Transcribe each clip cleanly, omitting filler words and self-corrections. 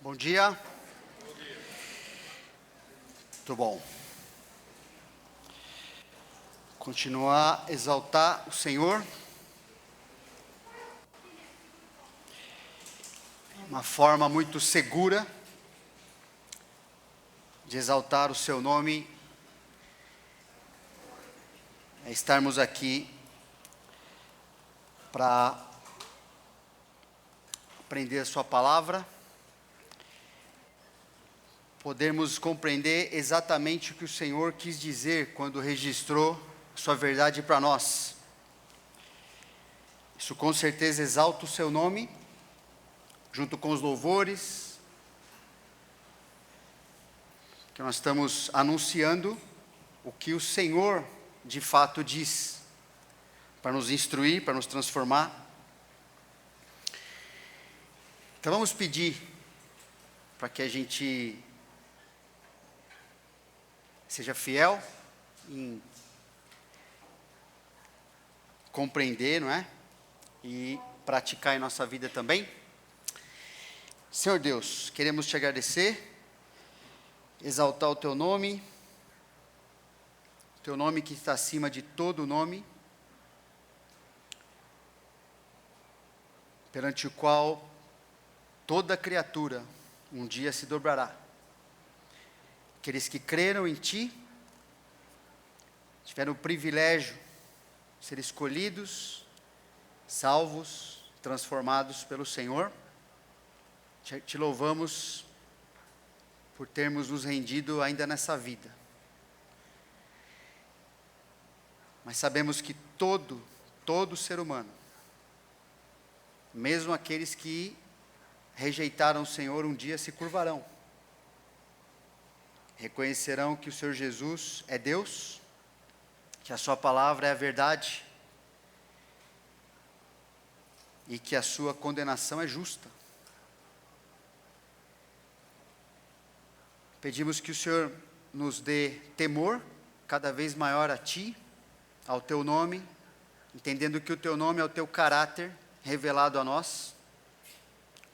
Bom dia. Muito bom. Continuar a exaltar o Senhor. Uma forma muito segura de exaltar o seu nome é estarmos aqui para aprender a sua palavra, podermos compreender exatamente o que o Senhor quis dizer quando registrou sua verdade para nós. Isso com certeza exalta o seu nome, junto com os louvores que nós estamos anunciando o que o Senhor de fato diz, para nos instruir, para nos transformar. Então vamos pedir para que a gente seja fiel em compreender, não é? E praticar em nossa vida também. Senhor Deus, queremos te agradecer, exaltar o teu nome que está acima de todo nome, perante o qual toda criatura um dia se dobrará. Aqueles que creram em Ti, tiveram o privilégio de ser escolhidos, salvos, transformados pelo Senhor. Te louvamos por termos nos rendido ainda nessa vida. Mas sabemos que todo ser humano, mesmo aqueles que rejeitaram o Senhor, um dia se curvarão. Reconhecerão que o Senhor Jesus é Deus, que a sua palavra é a verdade e que a sua condenação é justa. Pedimos que o Senhor nos dê temor cada vez maior a Ti, ao Teu nome, entendendo que o Teu nome é o Teu caráter revelado a nós,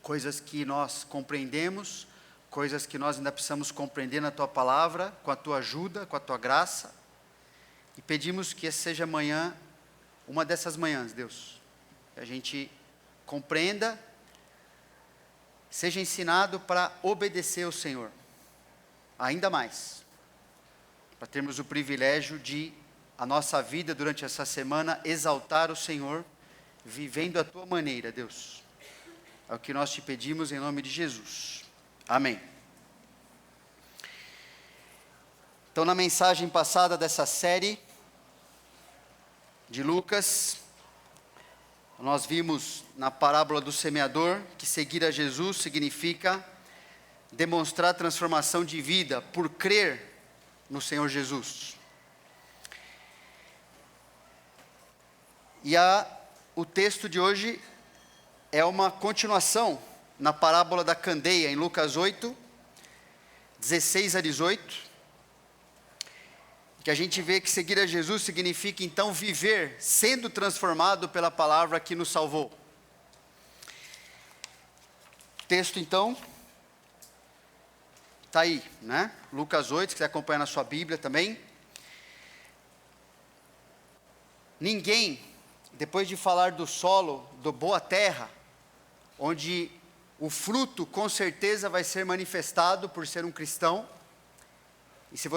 coisas que nós compreendemos, coisas que nós ainda precisamos compreender na Tua palavra, com a Tua ajuda, com a Tua graça. E pedimos que essa seja amanhã, uma dessas manhãs, Deus, que a gente compreenda, seja ensinado para obedecer ao Senhor, ainda mais, para termos o privilégio de, a nossa vida durante essa semana, exaltar o Senhor, vivendo a Tua maneira, Deus. É o que nós te pedimos em nome de Jesus. Amém. Então, na mensagem passada dessa série de Lucas, nós vimos na parábola do semeador que seguir a Jesus significa demonstrar transformação de vida por crer no Senhor Jesus. E o texto de hoje é uma continuação na parábola da candeia, em Lucas 8, 16 a 18, que a gente vê que seguir a Jesus significa então viver sendo transformado pela palavra que nos salvou. O texto então está aí, né? Lucas 8, se quiser acompanhar na sua Bíblia também. Ninguém, depois de falar do solo, do boa terra, onde o fruto com certeza vai ser manifestado por ser um cristão. E se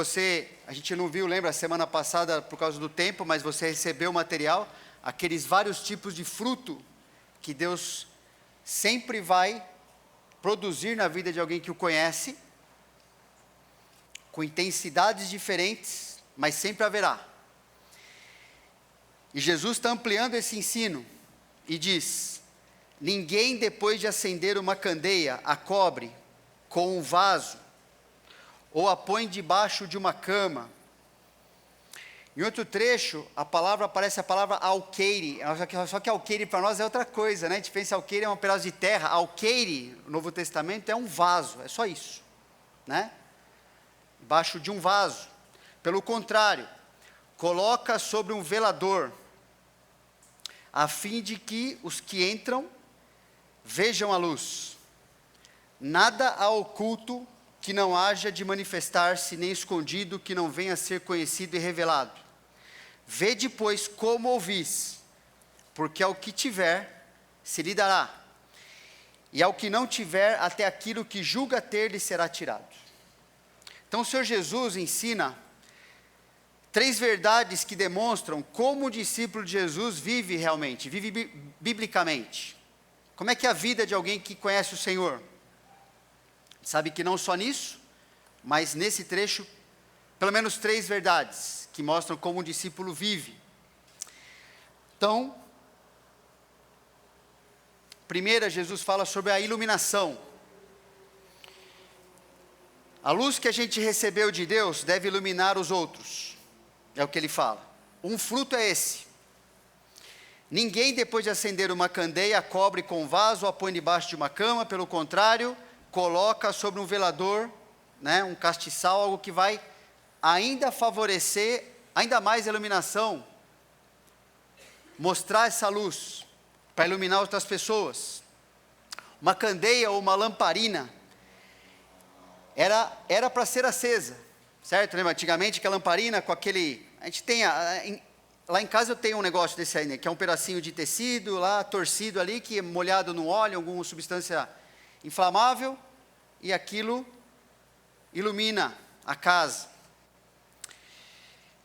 a gente não viu, lembra, semana passada por causa do tempo, mas você recebeu o material, aqueles vários tipos de fruto que Deus sempre vai produzir na vida de alguém que o conhece, com intensidades diferentes, mas sempre haverá. E Jesus está ampliando esse ensino e diz: ninguém, depois de acender uma candeia, a cobre com um vaso, ou a põe debaixo de uma cama. Em outro trecho, aparece a palavra alqueire, só que alqueire para nós é outra coisa, né? A gente pensa alqueire é um pedaço de terra, alqueire, no Novo Testamento, é um vaso, é só isso, né? Debaixo de um vaso. Pelo contrário, coloca sobre um velador, a fim de que os que entram vejam a luz. Nada há oculto que não haja de manifestar-se, nem escondido que não venha a ser conhecido e revelado. Vede, pois, como ouvis, porque ao que tiver, se lhe dará, e ao que não tiver, até aquilo que julga ter lhe será tirado. Então o Senhor Jesus ensina 3 verdades que demonstram como o discípulo de Jesus vive realmente, vive biblicamente. Como é que é a vida de alguém que conhece o Senhor? Sabe que não só nisso, mas nesse trecho, pelo menos 3 verdades que mostram como um discípulo vive. Então, primeira, Jesus fala sobre a iluminação. A luz que a gente recebeu de Deus deve iluminar os outros. É o que ele fala. Um fruto é esse. Ninguém, depois de acender uma candeia, a cobre com um vaso ou a põe debaixo de uma cama. Pelo contrário, coloca sobre um velador, um castiçal, algo que vai ainda favorecer, ainda mais a iluminação. Mostrar essa luz, para iluminar outras pessoas. Uma candeia ou uma lamparina, era para ser acesa, certo? Lembra, antigamente que a lamparina com aquele, a gente tem, lá em casa eu tenho um negócio desse aí, né, que é um pedacinho de tecido lá, torcido ali, que é molhado no óleo, alguma substância inflamável, e aquilo ilumina a casa.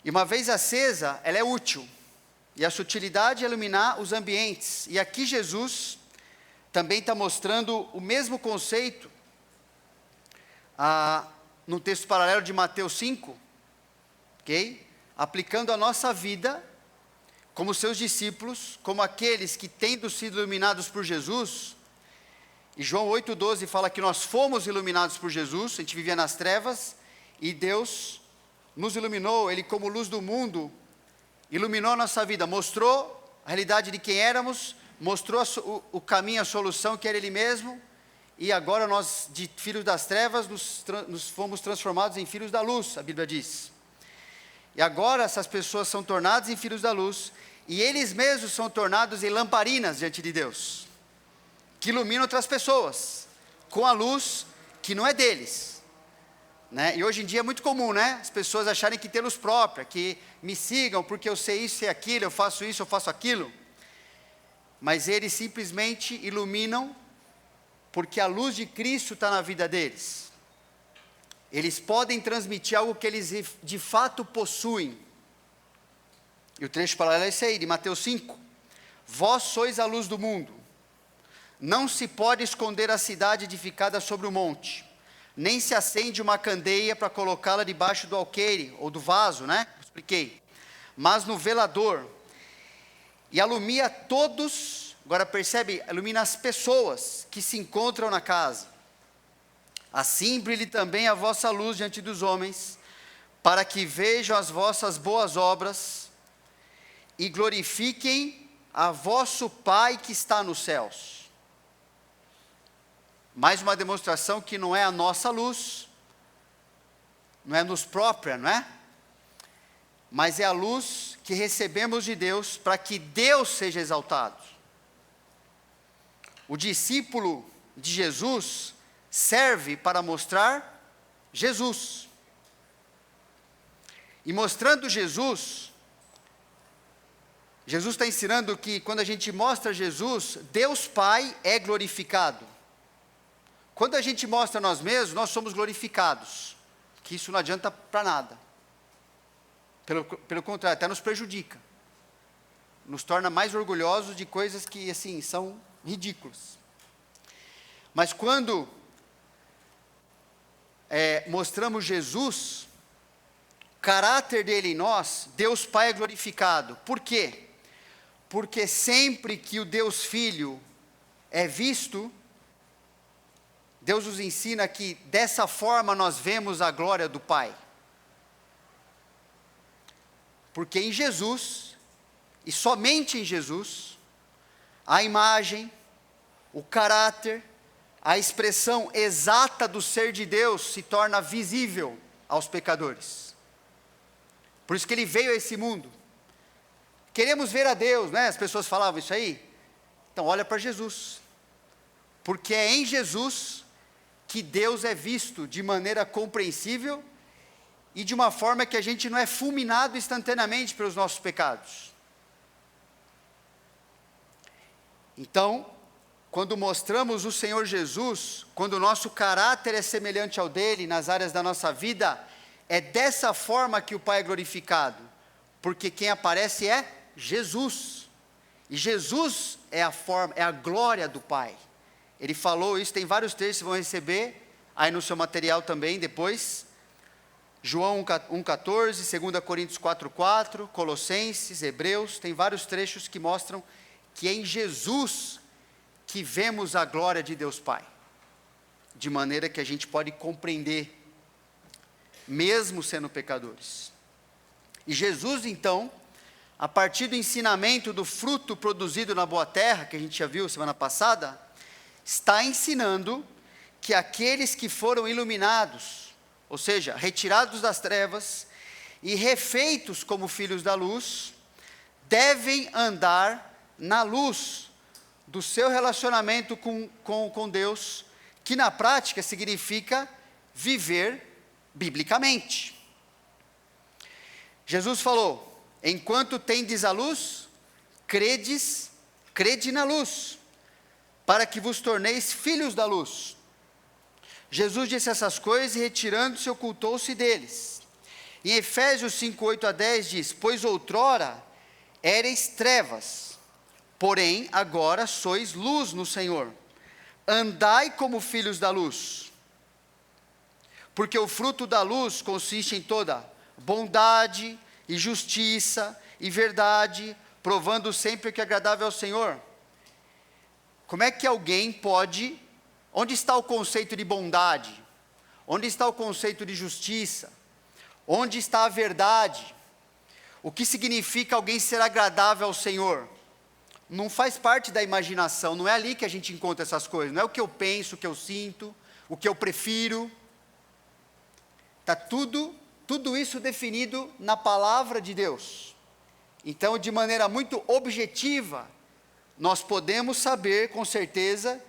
E uma vez acesa, ela é útil, e a sutilidade é iluminar os ambientes, e aqui Jesus também está mostrando o mesmo conceito, no texto paralelo de Mateus 5, ok? Aplicando a nossa vida, como seus discípulos, como aqueles que tendo sido iluminados por Jesus, e João 8,12 fala que nós fomos iluminados por Jesus, a gente vivia nas trevas, e Deus nos iluminou, Ele como luz do mundo, iluminou a nossa vida, mostrou a realidade de quem éramos, mostrou o caminho, a solução que era Ele mesmo, e agora nós, de filhos das trevas, nos fomos transformados em filhos da luz, a Bíblia diz. E agora essas pessoas são tornadas em filhos da luz, e eles mesmos são tornados em lamparinas diante de Deus, que iluminam outras pessoas, com a luz que não é deles. E hoje em dia é muito comum, as pessoas acharem que tem luz própria, que me sigam porque eu sei isso e aquilo, eu faço isso, eu faço aquilo. Mas eles simplesmente iluminam porque a luz de Cristo está na vida deles. Eles podem transmitir algo que eles de fato possuem. E o trecho paralelo é esse aí, de Mateus 5. Vós sois a luz do mundo. Não se pode esconder a cidade edificada sobre o monte, nem se acende uma candeia para colocá-la debaixo do alqueire, ou do vaso, Expliquei. Mas no velador, e alumia todos, agora percebe, ilumina as pessoas que se encontram na casa. Assim brilhe também a vossa luz diante dos homens, para que vejam as vossas boas obras, e glorifiquem a vosso Pai que está nos céus. Mais uma demonstração que não é a nossa luz, não é nos própria, mas é a luz que recebemos de Deus, para que Deus seja exaltado. O discípulo de Jesus serve para mostrar Jesus. E mostrando Jesus, Jesus está ensinando que quando a gente mostra Jesus, Deus Pai é glorificado. Quando a gente mostra nós mesmos, nós somos glorificados, que isso não adianta para nada. Pelo contrário, até nos prejudica. Nos torna mais orgulhosos de coisas que, assim, são ridículas. Mas quando mostramos Jesus, o caráter dele em nós, Deus Pai é glorificado. Por quê? Porque sempre que o Deus Filho é visto, Deus nos ensina que dessa forma nós vemos a glória do Pai. Porque em Jesus, e somente em Jesus, a imagem, o caráter, a expressão exata do ser de Deus se torna visível aos pecadores. Por isso que Ele veio a esse mundo. Queremos ver a Deus, As pessoas falavam isso aí. Então olha para Jesus. Porque é em Jesus que Deus é visto de maneira compreensível e de uma forma que a gente não é fulminado instantaneamente pelos nossos pecados. Então, quando mostramos o Senhor Jesus, quando o nosso caráter é semelhante ao dele nas áreas da nossa vida, é dessa forma que o Pai é glorificado, porque quem aparece é Jesus, e Jesus é a forma, é a glória do Pai. Ele falou isso, tem vários textos que vão receber, aí no seu material também depois, João 1,14, 2 Coríntios 4,4, Colossenses, Hebreus, tem vários trechos que mostram que é em Jesus que vemos a glória de Deus Pai, de maneira que a gente pode compreender, mesmo sendo pecadores. E Jesus então, a partir do ensinamento do fruto produzido na boa terra, que a gente já viu semana passada, está ensinando que aqueles que foram iluminados, ou seja, retirados das trevas e refeitos como filhos da luz, devem andar na luz do seu relacionamento com Deus, que na prática significa viver biblicamente. Jesus falou: enquanto tendes a luz, crede na luz, para que vos torneis filhos da luz. Jesus disse essas coisas e retirando-se ocultou-se deles. Em Efésios 5:8-10 diz: pois outrora éreis trevas, porém agora sois luz no Senhor. Andai como filhos da luz, porque o fruto da luz consiste em toda bondade e justiça e verdade, provando sempre o que é agradável ao Senhor. Como é que alguém pode, onde está o conceito de bondade? Onde está o conceito de justiça? Onde está a verdade? O que significa alguém ser agradável ao Senhor? Não faz parte da imaginação, não é ali que a gente encontra essas coisas, não é o que eu penso, o que eu sinto, o que eu prefiro. Está tudo isso definido na palavra de Deus. Então, de maneira muito objetiva, nós podemos saber com certeza: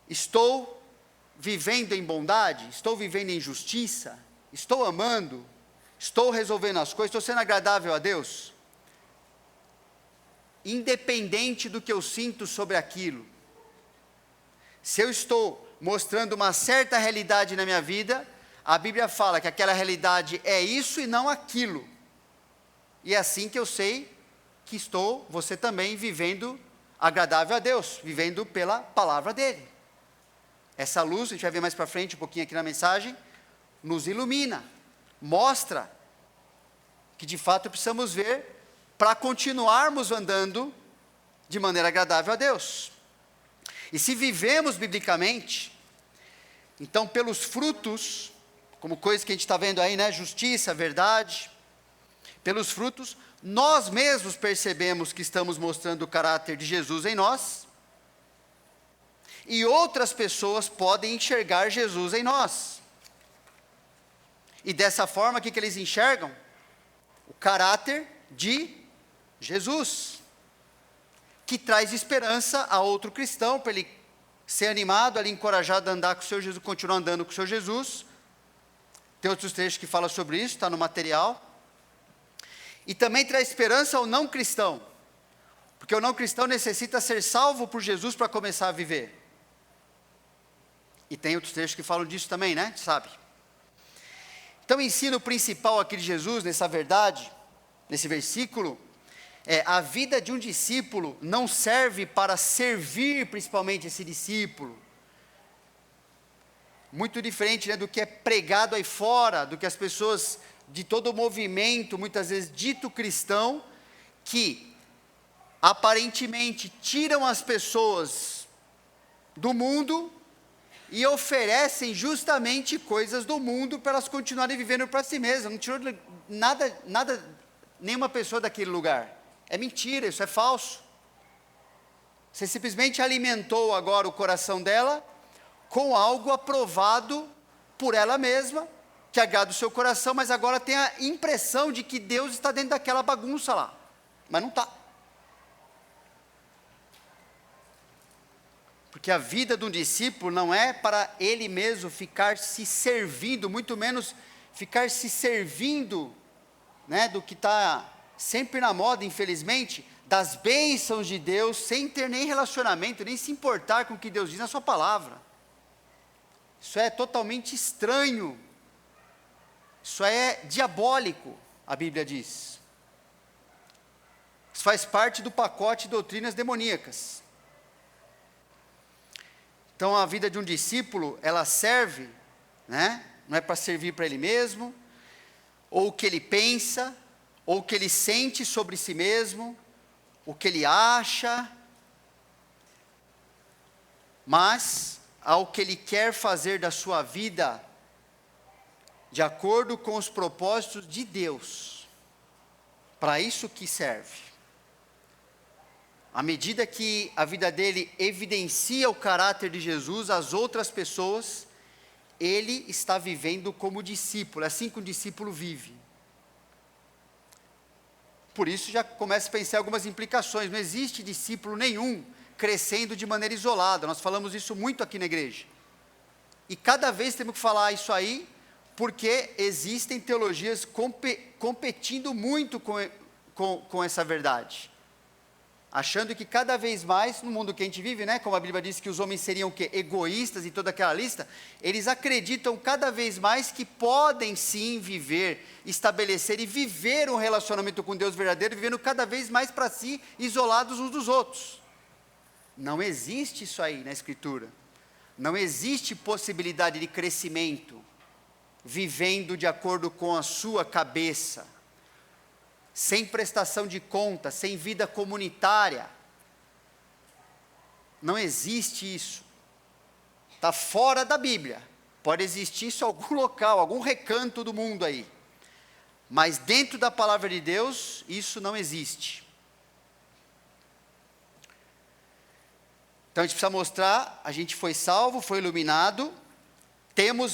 estou vivendo em bondade, estou vivendo em justiça, estou amando, estou resolvendo as coisas, estou sendo agradável a Deus, independente do que eu sinto sobre aquilo. Se eu estou mostrando uma certa realidade na minha vida, a Bíblia fala que aquela realidade é isso e não aquilo, e é assim que eu sei que você também vivendo agradável a Deus, vivendo pela palavra dele. Essa luz, a gente vai ver mais para frente um pouquinho aqui na mensagem, nos ilumina, mostra que de fato precisamos ver para continuarmos andando de maneira agradável a Deus. E se vivemos biblicamente, então pelos frutos, como coisa que a gente está vendo aí, né, justiça, verdade, pelos frutos, nós mesmos percebemos que estamos mostrando o caráter de Jesus em nós, e outras pessoas podem enxergar Jesus em nós. E dessa forma, o que eles enxergam? O caráter de Jesus, que traz esperança a outro cristão, para ele ser animado, ali encorajado a andar com o seu Jesus, continuar andando com o seu Jesus. Tem outros trechos que falam sobre isso, está no material. E também traz esperança ao não cristão, porque o não cristão necessita ser salvo por Jesus para começar a viver. E tem outros trechos que falam disso também, né? Sabe? Então o ensino principal aqui de Jesus, nessa verdade, nesse versículo, é: a vida de um discípulo não serve para servir principalmente esse discípulo. Muito diferente, né, do que é pregado aí fora, do que as pessoas de todo o movimento, muitas vezes dito cristão, que aparentemente tiram as pessoas do mundo e oferecem justamente coisas do mundo para elas continuarem vivendo para si mesmas. Não tirou nada, nenhuma pessoa daquele lugar. É mentira, isso é falso. Você simplesmente alimentou agora o coração dela com algo aprovado por ela mesma, que agrada o seu coração, mas agora tem a impressão de que Deus está dentro daquela bagunça lá, mas não está. que a vida de um discípulo não é para ele mesmo ficar se servindo, muito menos ficar se servindo, né, do que está sempre na moda, infelizmente, das bênçãos de Deus, sem ter nem relacionamento, nem se importar com o que Deus diz na sua palavra. Isso é totalmente estranho, isso é diabólico, a Bíblia diz. Isso faz parte do pacote de doutrinas demoníacas. Então a vida de um discípulo, ela serve, né? Não é para servir para ele mesmo, ou o que ele pensa, ou o que ele sente sobre si mesmo, o que ele acha, mas ao que ele quer fazer da sua vida, de acordo com os propósitos de Deus. Para isso que serve. À medida que a vida dele evidencia o caráter de Jesus às outras pessoas, ele está vivendo como discípulo, é assim que um discípulo vive. Por isso já começa a pensar algumas implicações. Não existe discípulo nenhum crescendo de maneira isolada. Nós falamos isso muito aqui na igreja. E cada vez temos que falar isso aí, porque existem teologias competindo muito com essa verdade. Achando que cada vez mais, no mundo que a gente vive, né, como a Bíblia diz que os homens seriam o quê? Egoístas e toda aquela lista, eles acreditam cada vez mais que podem sim viver, estabelecer e viver um relacionamento com Deus verdadeiro, vivendo cada vez mais para si, isolados uns dos outros. Não existe isso aí na Escritura. Não existe possibilidade de crescimento, vivendo de acordo com a sua cabeça, sem prestação de conta, sem vida comunitária. Não existe isso. Está fora da Bíblia. Pode existir isso em algum local, algum recanto do mundo aí. Mas dentro da palavra de Deus, isso não existe. Então a gente precisa mostrar, a gente foi salvo, foi iluminado,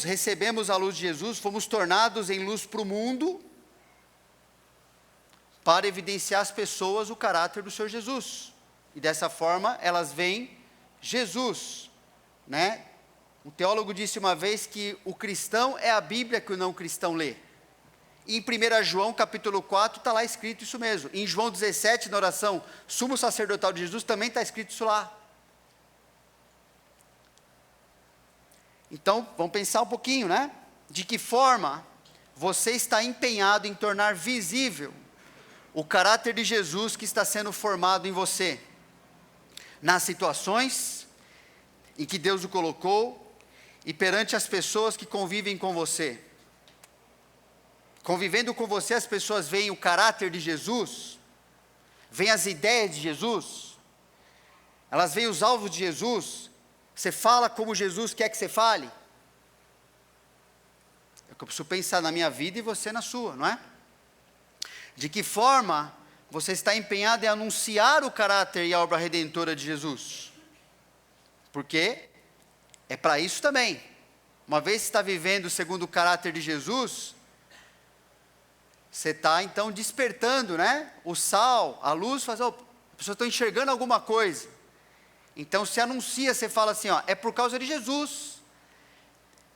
recebemos a luz de Jesus, fomos tornados em luz para o mundo, para evidenciar às pessoas o caráter do Senhor Jesus. E dessa forma, elas veem Jesus, né? Um teólogo disse uma vez que o cristão é a Bíblia que o não cristão lê. E em 1 João, capítulo 4, está lá escrito isso mesmo. Em João 17, na oração sumo sacerdotal de Jesus, também está escrito isso lá. Então, vamos pensar um pouquinho, né? De que forma você está empenhado em tornar visível o caráter de Jesus que está sendo formado em você, nas situações em que Deus o colocou e perante as pessoas que convivem com você. Convivendo com você, as pessoas veem o caráter de Jesus, veem as ideias de Jesus, elas veem os alvos de Jesus. Você fala como Jesus quer que você fale. É o que eu preciso pensar na minha vida e você na sua, não é? De que forma você está empenhado em anunciar o caráter e a obra redentora de Jesus? Porque é para isso também. Uma vez que está vivendo segundo o caráter de Jesus, você está então despertando, né? O sal, a luz, as pessoas estão enxergando alguma coisa. Então se anuncia, você fala assim, ó, é por causa de Jesus.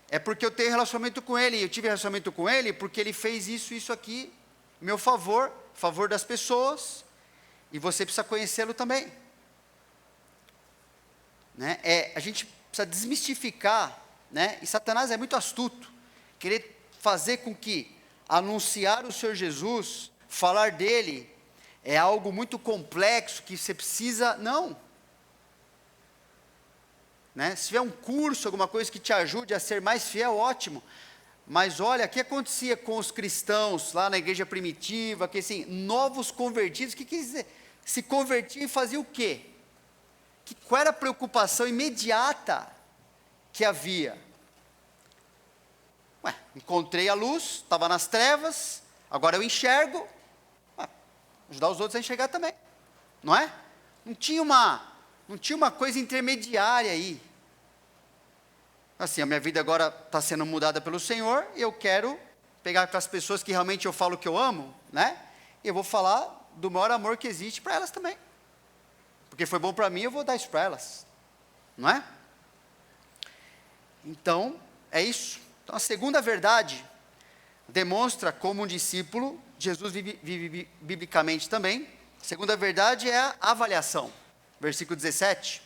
É porque eu tenho relacionamento com Ele, eu tive relacionamento com Ele porque Ele fez isso, isso aqui, meu favor, favor das pessoas, e você precisa conhecê-lo também. Né? A gente precisa desmistificar, né? E Satanás é muito astuto, querer fazer com que anunciar o Senhor Jesus, falar dele, é algo muito complexo, que você precisa, não. Né? Se tiver um curso, alguma coisa que te ajude a ser mais fiel, ótimo. Mas olha, o que acontecia com os cristãos lá na igreja primitiva, que assim, novos convertidos, o que quer dizer? Se convertiam e faziam o quê? Qual era a preocupação imediata que havia? Encontrei a luz, estava nas trevas, agora eu enxergo, ajudar os outros a enxergar também, não é? Não tinha uma coisa intermediária aí. Assim, a minha vida agora está sendo mudada pelo Senhor, e eu quero pegar aquelas pessoas que realmente eu falo que eu amo, né? E eu vou falar do maior amor que existe para elas também. Porque foi bom para mim, eu vou dar isso para elas. Não é? Então, é isso. Então, a segunda verdade demonstra como um discípulo, Jesus vive biblicamente também. A segunda verdade é a avaliação. Versículo 17.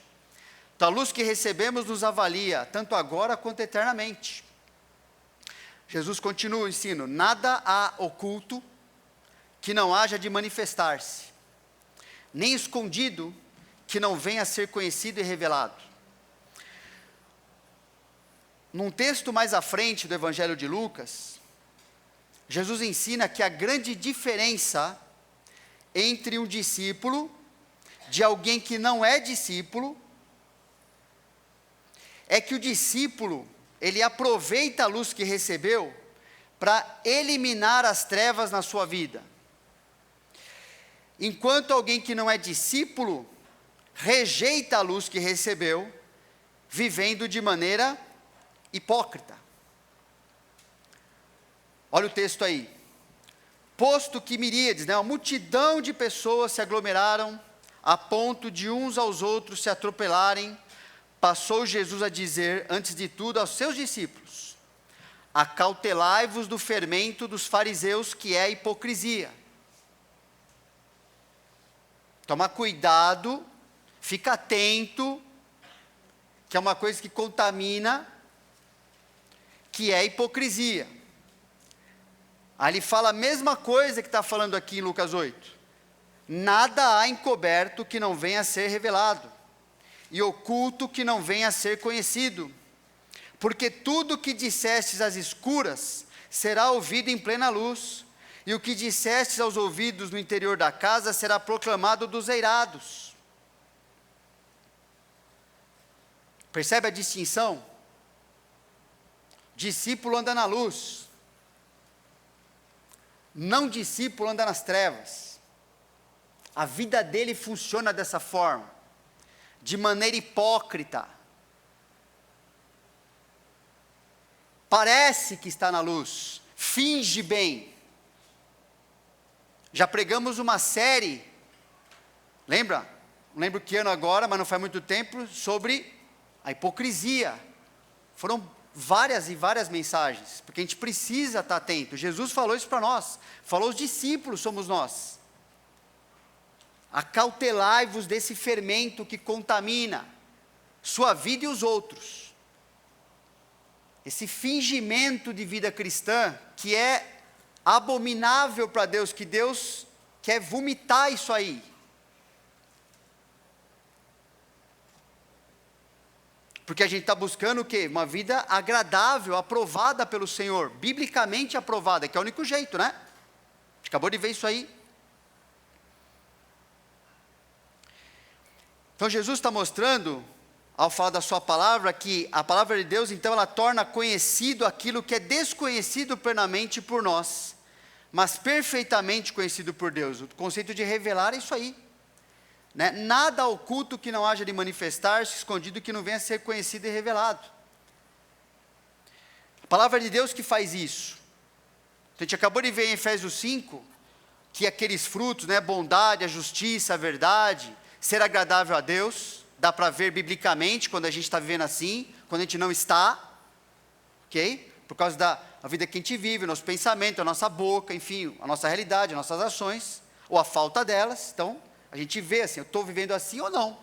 Então, a luz que recebemos nos avalia, tanto agora quanto eternamente. Jesus continua o ensino: nada há oculto que não haja de manifestar-se, nem escondido que não venha a ser conhecido e revelado. Num texto mais à frente do Evangelho de Lucas, Jesus ensina que a grande diferença entre um discípulo de alguém que não é discípulo é que o discípulo, ele aproveita a luz que recebeu para eliminar as trevas na sua vida. Enquanto alguém que não é discípulo rejeita a luz que recebeu, vivendo de maneira hipócrita. Olha o texto aí. Posto que miríades, uma multidão de pessoas se aglomeraram a ponto de uns aos outros se atropelarem, passou Jesus a dizer, antes de tudo, aos seus discípulos: acautelai-vos do fermento dos fariseus, que é a hipocrisia. Toma cuidado, fica atento, que é uma coisa que contamina, que é a hipocrisia. Aí ele fala a mesma coisa que está falando aqui em Lucas 8. Nada há encoberto que não venha a ser revelado, e oculto que não venha a ser conhecido. Porque tudo que dissestes às escuras, será ouvido em plena luz, e o que dissestes aos ouvidos no interior da casa, será proclamado dos eirados. Percebe a distinção? Discípulo anda na luz, não discípulo anda nas trevas. A vida dele funciona dessa forma, de maneira hipócrita. Parece que está na luz, finge bem. Já pregamos uma série, lembra? Não lembro que ano agora, mas não faz muito tempo, sobre a hipocrisia. Foram várias e várias mensagens, porque a gente precisa estar atento. Jesus falou isso para nós, falou os discípulos, somos nós. Acautelai-vos desse fermento que contamina sua vida e os outros. Esse fingimento de vida cristã, que é abominável para Deus, que Deus quer vomitar isso aí. Porque a gente está buscando o quê? Uma vida agradável, aprovada pelo Senhor, biblicamente aprovada, que é o único jeito, né? A gente acabou de ver isso aí. Então Jesus está mostrando, ao falar da sua palavra, que a palavra de Deus, então, ela torna conhecido aquilo que é desconhecido plenamente por nós, mas perfeitamente conhecido por Deus. O conceito de revelar é isso aí. Né? Nada oculto que não haja de manifestar-se, escondido que não venha a ser conhecido e revelado. A palavra de Deus que faz isso. Então, a gente acabou de ver em Efésios 5, que aqueles frutos, né, bondade, a justiça, a verdade, ser agradável a Deus, dá para ver biblicamente quando a gente está vivendo assim, quando a gente não está, ok? Por causa da vida que a gente vive, o nosso pensamento, a nossa boca, enfim, a nossa realidade, as nossas ações, ou a falta delas. Então, a gente vê assim, eu estou vivendo assim ou não.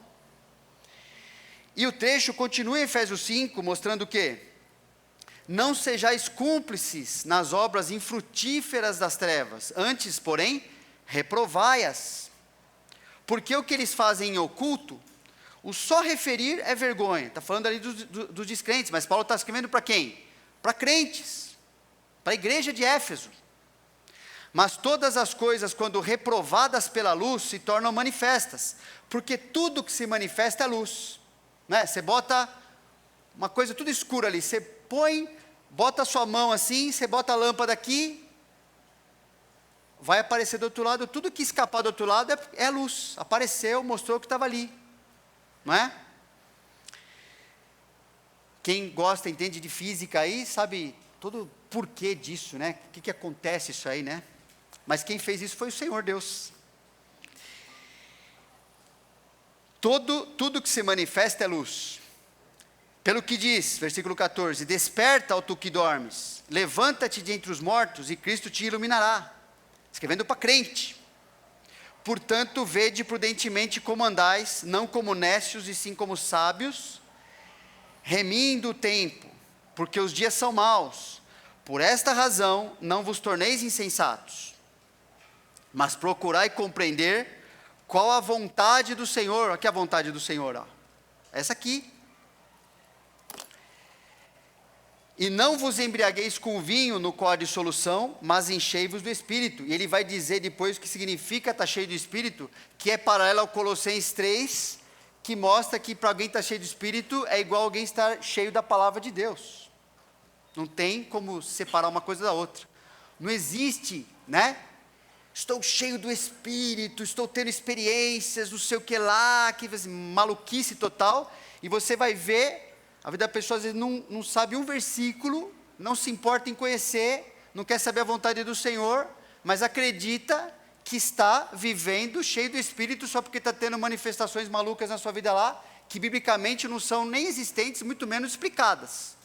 E o trecho continua em Efésios 5, mostrando o quê? Não sejais cúmplices nas obras infrutíferas das trevas, antes, porém, reprovai-as. Porque o que eles fazem em oculto, o só referir é vergonha. Está falando ali dos descrentes, mas Paulo está escrevendo para quem? Para crentes, para a igreja de Éfeso. Mas todas as coisas, quando reprovadas pela luz, se tornam manifestas, porque tudo que se manifesta é luz, né? Você bota uma coisa tudo escura ali, você bota a sua mão assim, você bota a lâmpada aqui, vai aparecer do outro lado, tudo que escapar do outro lado é luz, apareceu, mostrou que estava ali, não é? Quem gosta, entende de física aí, sabe todo o porquê disso, né? O que acontece isso aí, né? Mas quem fez isso foi o Senhor Deus. Tudo que se manifesta é luz. Pelo que diz, versículo 14: desperta, ó tu que dormes, levanta-te de entre os mortos, e Cristo te iluminará. Escrevendo para crente. Portanto, vede prudentemente como andais, não como nécios, e sim como sábios, remindo o tempo, porque os dias são maus. Por esta razão, não vos torneis insensatos, mas procurai compreender qual a vontade do Senhor. Aqui a vontade do Senhor, ó. Essa aqui. E não vos embriagueis com vinho, no qual há dissolução, mas enchei-vos do Espírito. E ele vai dizer depois o que significa estar cheio do Espírito, que é paralelo ao Colossenses 3, que mostra que para alguém estar cheio do Espírito é igual alguém estar cheio da palavra de Deus. Não tem como separar uma coisa da outra. Não existe, né? Estou cheio do Espírito, estou tendo experiências, não sei o que lá, que maluquice total, e você vai ver. A vida da pessoa às vezes não sabe um versículo, não se importa em conhecer, não quer saber a vontade do Senhor, mas acredita que está vivendo cheio do Espírito só porque está tendo manifestações malucas na sua vida lá, que biblicamente não são nem existentes, muito menos explicadas.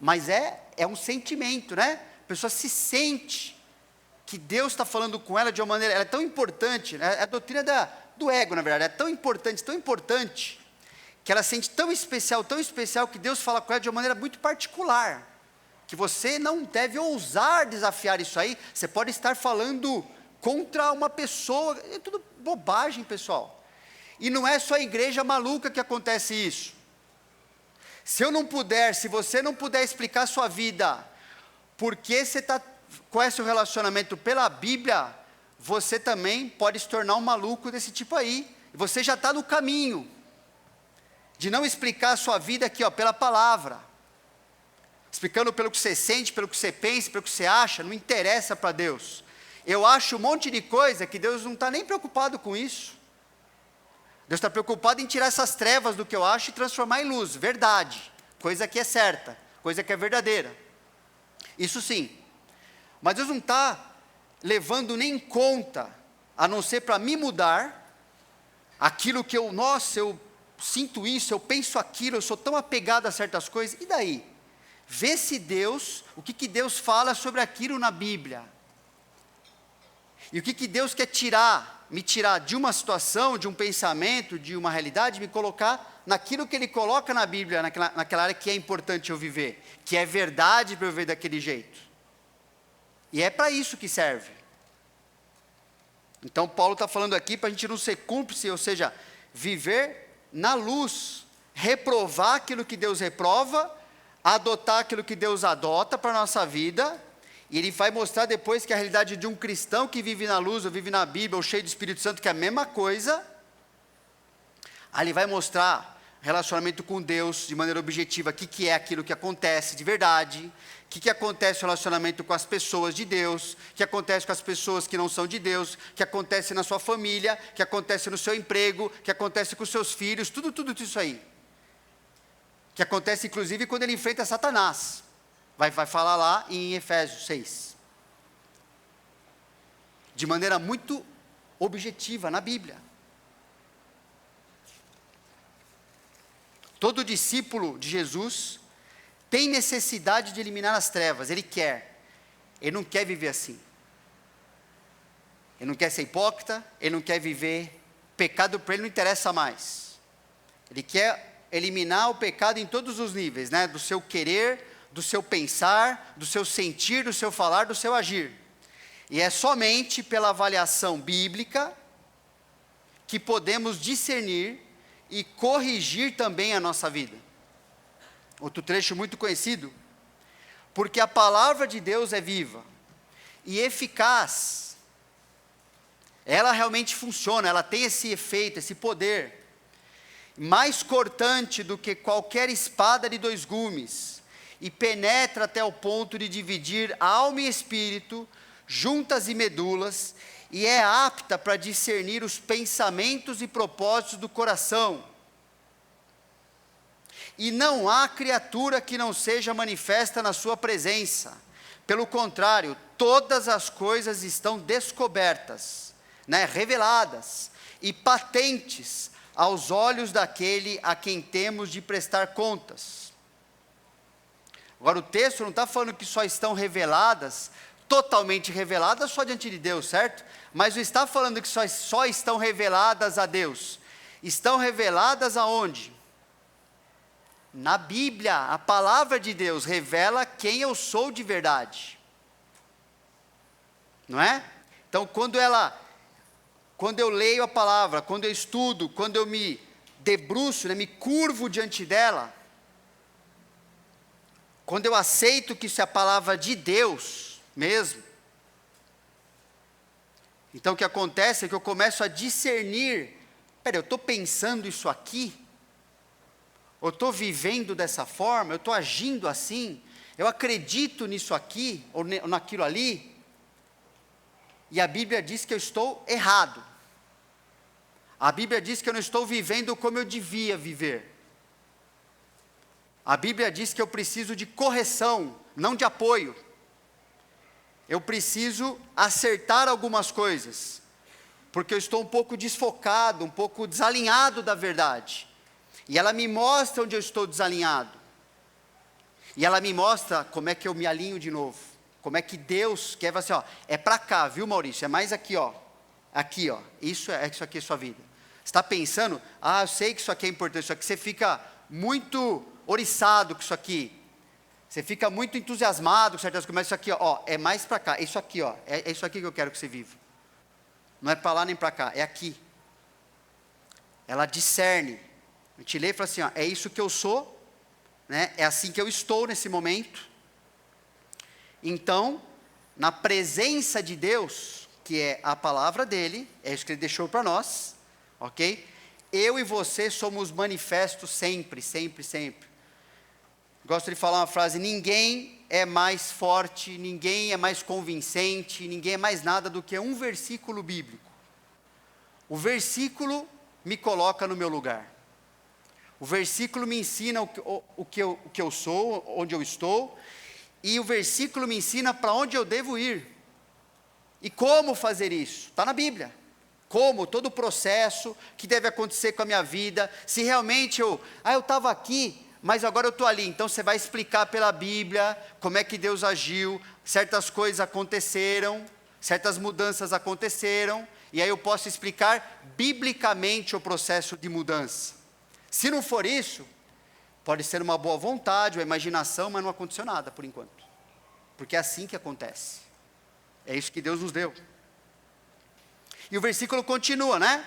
Mas é um sentimento, né? A pessoa se sente que Deus está falando com ela de uma maneira, ela é tão importante, né? É a doutrina do ego, na verdade, é tão importante, que ela sente tão especial, que Deus fala com ela de uma maneira muito particular, que você não deve ousar desafiar isso aí. Você pode estar falando contra uma pessoa, é tudo bobagem, pessoal, e não é só a igreja maluca que acontece isso. Se você não puder explicar a sua vida, porque você está com esse relacionamento pela Bíblia, você também pode se tornar um maluco desse tipo aí, você já está no caminho, de não explicar a sua vida aqui, ó, pela palavra, explicando pelo que você sente, pelo que você pensa, pelo que você acha, não interessa para Deus. Eu acho um monte de coisa que Deus não está nem preocupado com isso. Deus está preocupado em tirar essas trevas do que eu acho e transformar em luz, verdade, coisa que é certa, coisa que é verdadeira, isso sim. Mas Deus não está levando nem em conta, a não ser para me mudar, aquilo que eu sinto isso, eu penso aquilo, eu sou tão apegado a certas coisas, e daí? Vê se o que Deus fala sobre aquilo na Bíblia, e o que Deus quer me tirar de uma situação, de um pensamento, de uma realidade, me colocar naquilo que Ele coloca na Bíblia, naquela área que é importante eu viver, que é verdade para eu viver daquele jeito, e é para isso que serve. Então Paulo está falando aqui para a gente não ser cúmplice, ou seja, viver na luz, reprovar aquilo que Deus reprova, adotar aquilo que Deus adota para a nossa vida, e ele vai mostrar depois que a realidade de um cristão que vive na luz, ou vive na Bíblia, ou cheio do Espírito Santo, que é a mesma coisa. Aí ele vai mostrar relacionamento com Deus de maneira objetiva, o que é aquilo que acontece de verdade, o que acontece no relacionamento com as pessoas de Deus, o que acontece com as pessoas que não são de Deus, o que acontece na sua família, o que acontece no seu emprego, o que acontece com os seus filhos, tudo isso aí. Que acontece inclusive quando ele enfrenta Satanás. Vai falar lá em Efésios 6. De maneira muito objetiva na Bíblia. Todo discípulo de Jesus tem necessidade de eliminar as trevas, ele não quer viver assim, ele não quer ser hipócrita, ele não quer viver, pecado para ele não interessa mais, ele quer eliminar o pecado em todos os níveis, né? Do seu querer, do seu pensar, do seu sentir, do seu falar, do seu agir, e é somente pela avaliação bíblica que podemos discernir e corrigir também a nossa vida. Outro trecho muito conhecido, porque a palavra de Deus é viva e eficaz, ela realmente funciona, ela tem esse efeito, esse poder, mais cortante do que qualquer espada de 2 gumes, e penetra até o ponto de dividir alma e espírito, juntas e medulas, e é apta para discernir os pensamentos e propósitos do coração. E não há criatura que não seja manifesta na sua presença. Pelo contrário, todas as coisas estão descobertas, né, reveladas e patentes aos olhos daquele a quem temos de prestar contas. Agora o texto não está falando que só estão reveladas, totalmente reveladas só diante de Deus, certo? Mas não está falando que só estão reveladas a Deus. Estão reveladas aonde? Na Bíblia. A palavra de Deus revela quem eu sou de verdade. Não é? Então quando eu leio a palavra, quando eu estudo, quando eu me debruço, me curvo diante dela, quando eu aceito que isso é a palavra de Deus mesmo, então o que acontece é que eu começo a discernir, eu estou pensando isso aqui, eu estou vivendo dessa forma, eu estou agindo assim, eu acredito nisso aqui, ou naquilo ali, e a Bíblia diz que eu estou errado. A Bíblia diz que eu não estou vivendo como eu devia viver. A Bíblia diz que eu preciso de correção, não de apoio. Eu preciso acertar algumas coisas, porque eu estou um pouco desfocado, um pouco desalinhado da verdade. E ela me mostra onde eu estou desalinhado. E ela me mostra como é que eu me alinho de novo. Como é que Deus quer assim, é para cá, viu, Maurício? É mais aqui, aqui, isso aqui é sua vida. Você está pensando, eu sei que isso aqui é importante, isso aqui você fica muito oriçado com isso aqui. Você fica muito entusiasmado com certas coisas, mas isso aqui, é mais para cá, isso aqui, é isso aqui que eu quero que você viva. Não é para lá nem para cá, é aqui. Ela discerne. A gente lê e fala assim, é isso que eu sou, né? É assim que eu estou nesse momento. Então, na presença de Deus, que é a palavra dele, é isso que ele deixou para nós, ok? Eu e você somos manifestos sempre, sempre, sempre. Gosto de falar uma frase, ninguém é mais forte, ninguém é mais convincente, ninguém é mais nada do que um versículo bíblico. O versículo me coloca no meu lugar. O versículo me ensina o que eu sou, onde eu estou, e o versículo me ensina para onde eu devo ir. E como fazer isso? Está na Bíblia. Como, todo o processo que deve acontecer com a minha vida, se realmente eu estava aqui, mas agora eu estou ali, então você vai explicar pela Bíblia, como é que Deus agiu, certas coisas aconteceram, certas mudanças aconteceram, e aí eu posso explicar biblicamente o processo de mudança. Se não for isso, pode ser uma boa vontade, uma imaginação, mas não aconteceu nada por enquanto, porque é assim que acontece, é isso que Deus nos deu. E o versículo continua, né?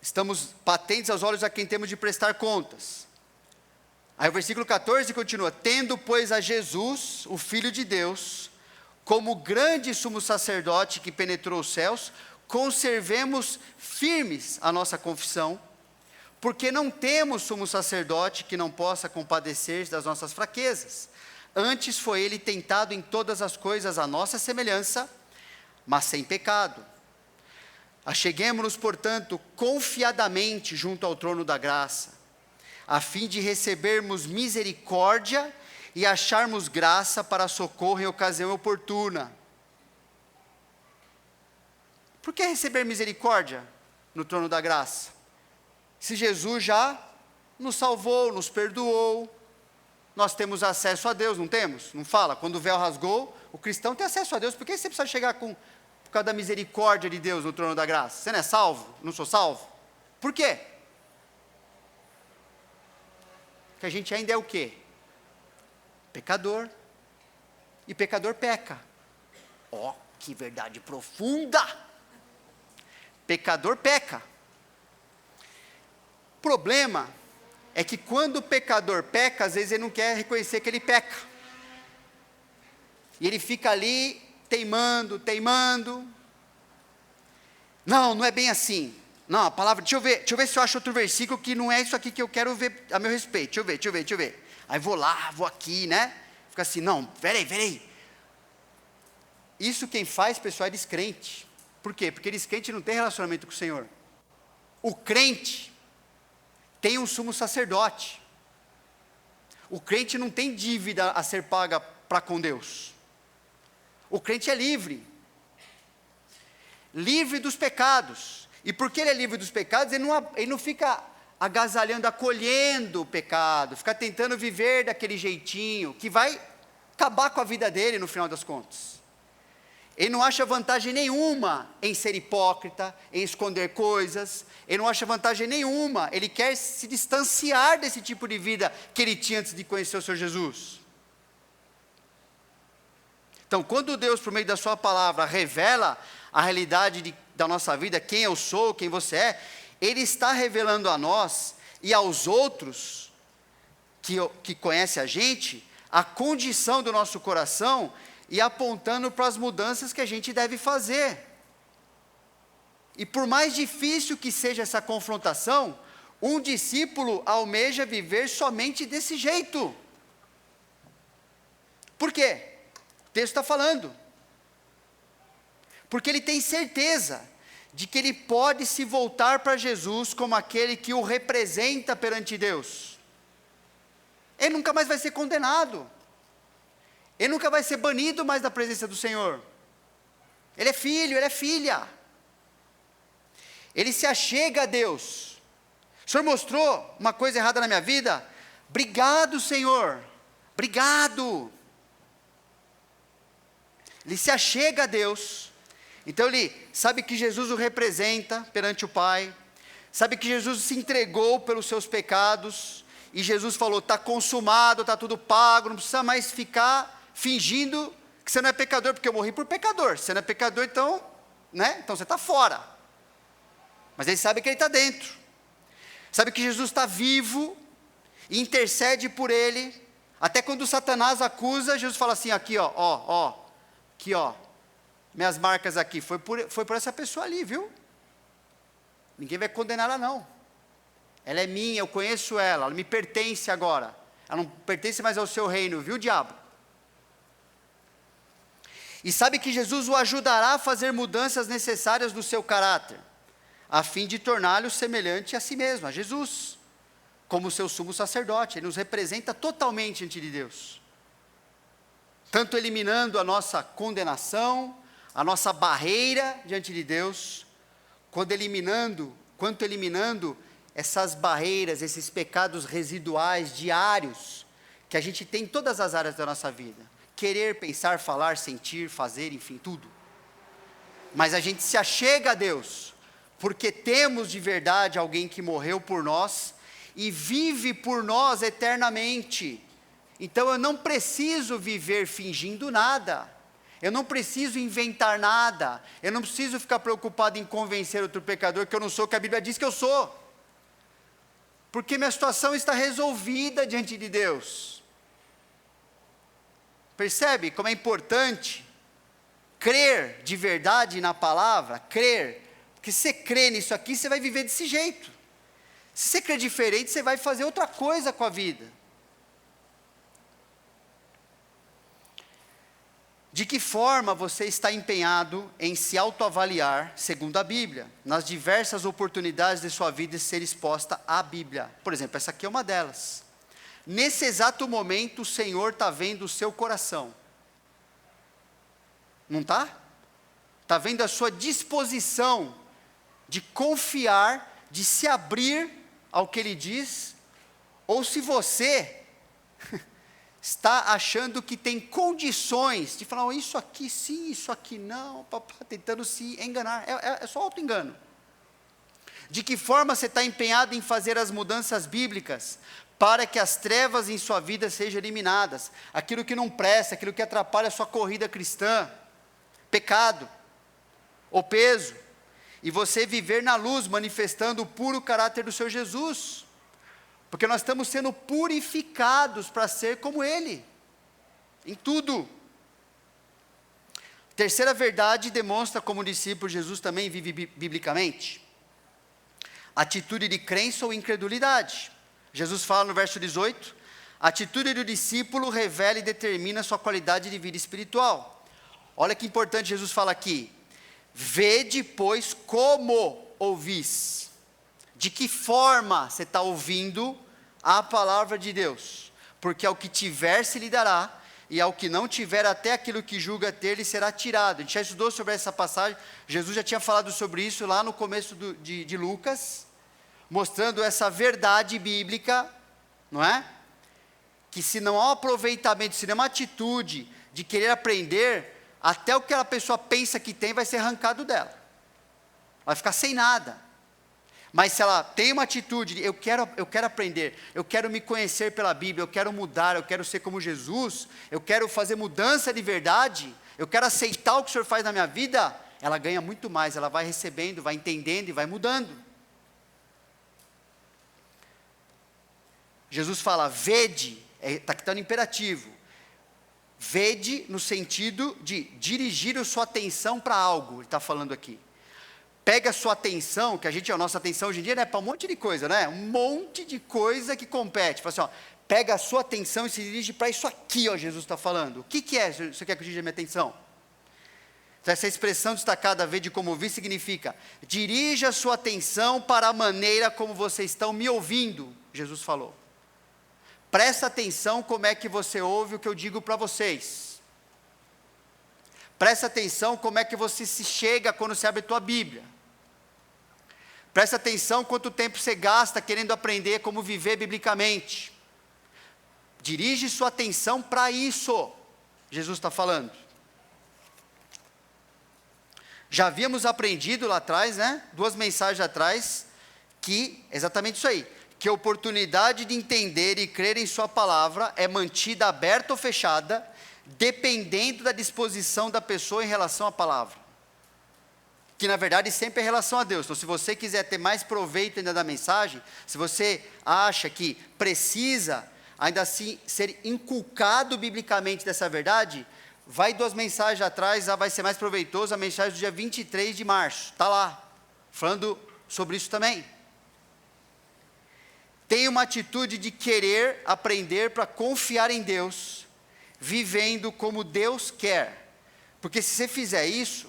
Estamos patentes aos olhos a quem temos de prestar contas. Aí o versículo 14 continua, tendo pois a Jesus, o Filho de Deus, como grande sumo sacerdote que penetrou os céus, conservemos firmes a nossa confissão, porque não temos sumo sacerdote que não possa compadecer-se das nossas fraquezas. Antes foi ele tentado em todas as coisas à nossa semelhança, mas sem pecado. Acheguemo-nos, portanto, confiadamente junto ao trono da graça, a fim de recebermos misericórdia e acharmos graça para socorro em ocasião oportuna. Por que receber misericórdia no trono da graça? Se Jesus já nos salvou, nos perdoou, nós temos acesso a Deus, não temos? Não fala? Quando o véu rasgou, o cristão tem acesso a Deus. Por que você precisa chegar por causa da misericórdia de Deus no trono da graça? Você não é salvo? Não sou salvo? Por quê? Porque a gente ainda é o quê? Pecador. E pecador peca. Que verdade profunda! Pecador peca. O problema é que quando o pecador peca, às vezes ele não quer reconhecer que ele peca. E ele fica ali teimando. Não é bem assim. Não, a palavra, deixa eu ver se eu acho outro versículo que não é isso aqui que eu quero ver a meu respeito. Deixa eu ver. Aí vou aqui, né? Fica assim, não, peraí. Isso quem faz, pessoal, é descrente. Por quê? Porque descrente não tem relacionamento com o Senhor. O crente tem um sumo sacerdote. O crente não tem dívida a ser paga para com Deus. O crente é livre dos pecados. E porque ele é livre dos pecados, ele não fica agasalhando, acolhendo o pecado, fica tentando viver daquele jeitinho, que vai acabar com a vida dele no final das contas. Ele não acha vantagem nenhuma em ser hipócrita, em esconder coisas, ele não acha vantagem nenhuma, ele quer se distanciar desse tipo de vida que ele tinha antes de conhecer o Senhor Jesus. Então, quando Deus, por meio da sua palavra, revela a realidade da nossa vida, quem eu sou, quem você é, Ele está revelando a nós e aos outros que conhecem a gente, a condição do nosso coração e apontando para as mudanças que a gente deve fazer. E por mais difícil que seja essa confrontação, um discípulo almeja viver somente desse jeito. Por quê? O texto está falando. Porque ele tem certeza de que ele pode se voltar para Jesus como aquele que o representa perante Deus. Ele nunca mais vai ser condenado. Ele nunca vai ser banido mais da presença do Senhor. Ele é filho, ele é filha. Ele se achega a Deus. O Senhor mostrou uma coisa errada na minha vida? Obrigado, Senhor. Obrigado. Ele se achega a Deus. Então ele sabe que Jesus o representa perante o Pai. Sabe que Jesus se entregou pelos seus pecados. E Jesus falou, está consumado, está tudo pago, não precisa mais ficar fingindo que você não é pecador, porque eu morri por pecador. Se você não é pecador, então, então você está fora. Mas ele sabe que ele está dentro. Sabe que Jesus está vivo e intercede por ele. Até quando Satanás acusa, Jesus fala assim, aqui aqui minhas marcas aqui, foi por essa pessoa ali, viu? Ninguém vai condenar ela não. Ela é minha, eu conheço ela me pertence agora. Ela não pertence mais ao seu reino, viu, diabo? E sabe que Jesus o ajudará a fazer mudanças necessárias no seu caráter, a fim de torná-lo semelhante a si mesmo, a Jesus, como seu sumo sacerdote. Ele nos representa totalmente diante de Deus, tanto eliminando a nossa condenação, a nossa barreira diante de Deus, quanto eliminando essas barreiras, esses pecados residuais, diários, que a gente tem em todas as áreas da nossa vida, querer, pensar, falar, sentir, fazer, enfim, tudo. Mas a gente se achega a Deus, porque temos de verdade alguém que morreu por nós, e vive por nós eternamente. Então eu não preciso viver fingindo nada, eu não preciso inventar nada, eu não preciso ficar preocupado em convencer outro pecador que eu não sou o que a Bíblia diz que eu sou, porque minha situação está resolvida diante de Deus. Percebe como é importante crer de verdade na palavra? Crer, porque se você crê nisso aqui, você vai viver desse jeito. Se você crer diferente, você vai fazer outra coisa com a vida. De que forma você está empenhado em se autoavaliar, segundo a Bíblia, nas diversas oportunidades de sua vida ser exposta à Bíblia? Por exemplo, essa aqui é uma delas. Nesse exato momento, o Senhor está vendo o seu coração. Não está? Está vendo a sua disposição de confiar, de se abrir ao que Ele diz, ou se você está achando que tem condições de falar, isso aqui sim, isso aqui não, tentando se enganar, é só auto-engano. De que forma você está empenhado em fazer as mudanças bíblicas, para que as trevas em sua vida sejam eliminadas, aquilo que não presta, aquilo que atrapalha a sua corrida cristã, pecado, ou peso, e você viver na luz, manifestando o puro caráter do seu Jesus, porque nós estamos sendo purificados para ser como Ele, em tudo. Terceira verdade demonstra como o discípulo Jesus também vive biblicamente, atitude de crença ou incredulidade. Jesus fala no verso 18, a atitude do discípulo revela e determina a sua qualidade de vida espiritual. Olha que importante Jesus fala aqui, vede pois como ouvis. De que forma você está ouvindo a palavra de Deus? Porque ao que tiver se lhe dará, e ao que não tiver até aquilo que julga ter, lhe será tirado. A gente já estudou sobre essa passagem, Jesus já tinha falado sobre isso lá no começo de Lucas, mostrando essa verdade bíblica, não é? Que se não há um aproveitamento, se não há uma atitude de querer aprender, até o que a pessoa pensa que tem vai ser arrancado dela, vai ficar sem nada. Mas se ela tem uma atitude de eu quero aprender, eu quero me conhecer pela Bíblia, eu quero mudar, eu quero ser como Jesus, eu quero fazer mudança de verdade, eu quero aceitar o que o Senhor faz na minha vida, ela ganha muito mais, ela vai recebendo, vai entendendo e vai mudando. Jesus fala, vede, está aqui no imperativo, vede no sentido de dirigir a sua atenção para algo, ele está falando aqui. Pega a sua atenção, que a nossa atenção hoje em dia é para um monte de coisa, né? Um monte de coisa que compete. Fala assim, ó, pega a sua atenção e se dirige para isso aqui, ó, Jesus está falando. O que é? Você quer que eu dirija a minha atenção? Então, essa expressão destacada, vede como ouvir, significa, dirija a sua atenção para a maneira como vocês estão me ouvindo, Jesus falou. Presta atenção como é que você ouve o que eu digo para vocês. Presta atenção como é que você se chega quando você abre a tua Bíblia. Presta atenção quanto tempo você gasta querendo aprender como viver biblicamente. Dirige sua atenção para isso, Jesus está falando. Já havíamos aprendido lá atrás, né? 2 mensagens atrás, que, exatamente isso aí, que a oportunidade de entender e crer em sua palavra é mantida aberta ou fechada, dependendo da disposição da pessoa em relação à palavra, que na verdade sempre é em relação a Deus. Então se você quiser ter mais proveito ainda da mensagem, se você acha que precisa ainda assim ser inculcado biblicamente dessa verdade, vai 2 mensagens atrás, vai ser mais proveitoso, a mensagem do dia 23 de março, está lá, falando sobre isso também. Tenha uma atitude de querer aprender para confiar em Deus, vivendo como Deus quer, porque se você fizer isso,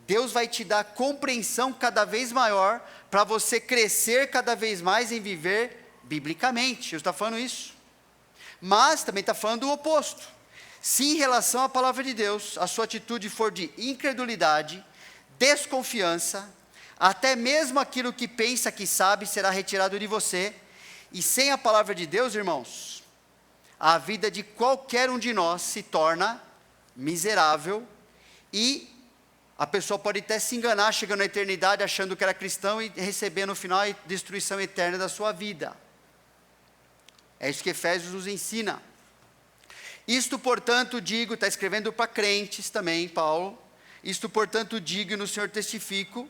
Deus vai te dar compreensão cada vez maior, para você crescer cada vez mais em viver biblicamente. Jesus está falando isso, mas também está falando o oposto. Se em relação à palavra de Deus, a sua atitude for de incredulidade, desconfiança, até mesmo aquilo que pensa que sabe será retirado de você, e sem a palavra de Deus, irmãos, a vida de qualquer um de nós se torna miserável, e a pessoa pode até se enganar, chegando na eternidade, achando que era cristão, e receber no final a destruição eterna da sua vida. É isso que Efésios nos ensina. Isto, portanto, digo, está escrevendo para crentes também, Paulo, isto, portanto, digo e no Senhor testifico,